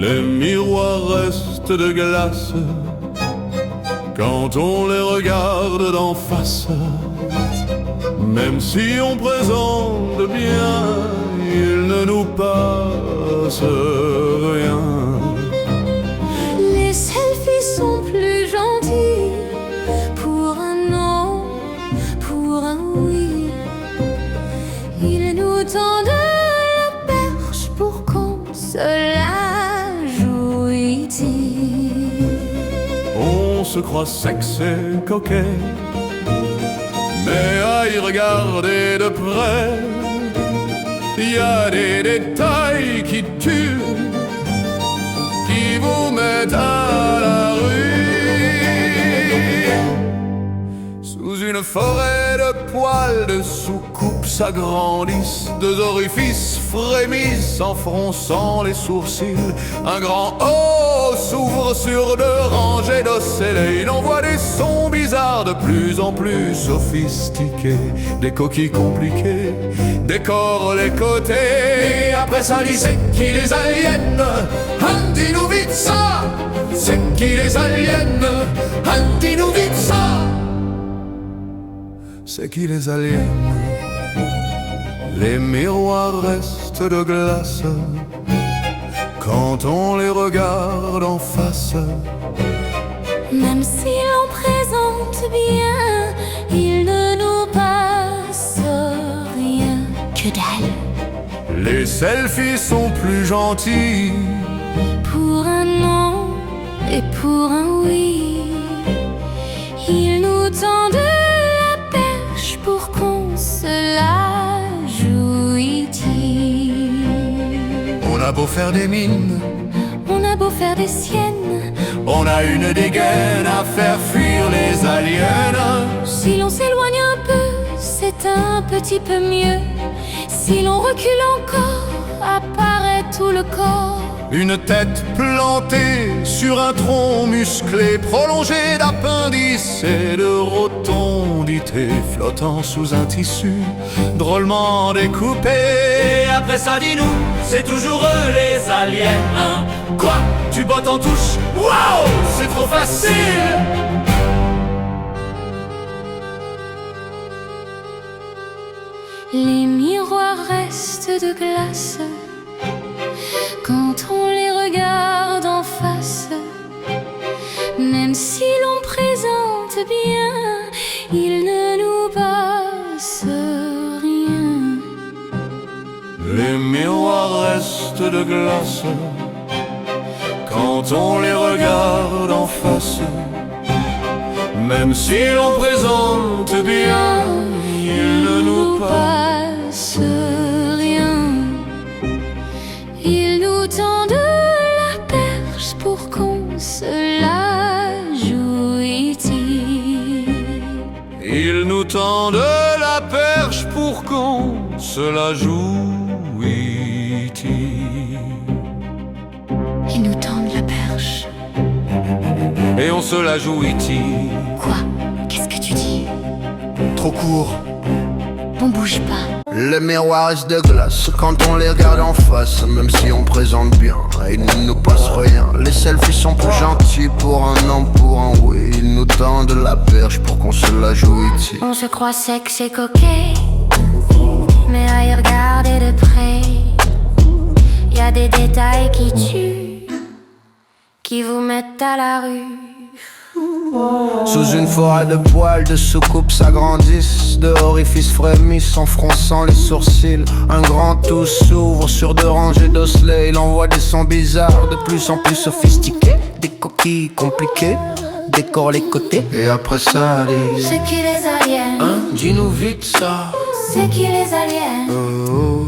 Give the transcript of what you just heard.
Les miroirs restent de glace quand on les regarde d'en face. Même si on présente bien, il ne nous passe rien. Les selfies sont plus gentils pour un non, pour un oui. Ils nous tendent la perche pour qu'on se la jouit-il. On se croit sexy, coquet, mais à y regarder de près, il y a des détails qui tuent, qui vous mettent à la rue. Sous une forêt de poils, de soucoupes s'agrandissent, deux orifices frémissent en fronçant les sourcils. Un grand O s'ouvre sur deux rangées d'ocelles et il envoie des sons bizarres de plus en plus sophistiqués. Des coquilles compliquées décorent les côtés. Et après ça dit c'est qui les aliens? Dis-nous vite ça. C'est qui les aliens? Dis-nous vite ça. C'est qui les aliens? Les miroirs restent de glace quand on les regarde en face. Même si l'on présente bien, il ne nous passe rien. Que dalle. Les selfies sont plus gentils Pour un non et pour un oui, ils nous tendent la perche pour qu'on se la jouit-il. On a beau faire des mines, On a beau faire des siennes, on a une dégaine à faire fuir les aliens. si l'on s'éloigne un peu, c'est un petit peu mieux. Si l'on recule encore, apparaît tout le corps. Une tête plantée sur un tronc musclé, prolongé d'appendices et de rotondités, flottant sous un tissu drôlement découpé. Et après ça dis-nous, c'est toujours eux les aliens, hein? Quoi? Tu bottes en touche? Waouh! C'est trop facile! Les miroirs restent de glace quand on les regarde en face. Même si l'on présente bien, il ne nous passe rien. Les miroirs restent de glace quand on les regarde en face. Même si l'on présente bien, il ne nous passe rien. Ils nous tendent la perche pour qu'on se la jouit-il. Ils nous tendent la perche pour qu'on se la jouit-il. Ils nous tendent la perche. Et on se la jouit-il. Quoi? Qu'est-ce que tu dis? Trop court. On bouge pas. Les miroirs restent de glace quand on les regarde en face. Même si on présente bien, il ne nous passe rien. Les selfies sont plus gentils pour un non, pour un oui. Ils nous tendent la perche pour qu'on se la jouit-il. On se croit sexe et coquet, mais à y regarder de près, y a des détails qui tuent, qui vous mettent à la rue. Sous une forêt de poils, de soucoupes s'agrandissent, de orifices frémissent en fronçant les sourcils. Un grand tout s'ouvre sur deux rangées d'osselets. Il envoie des sons bizarres de plus en plus sophistiqués. Des coquilles compliquées décorent les côtés. Et après ça, allez, C'est qui les aliens? dis-nous vite ça. C'est qui les aliens? Oh.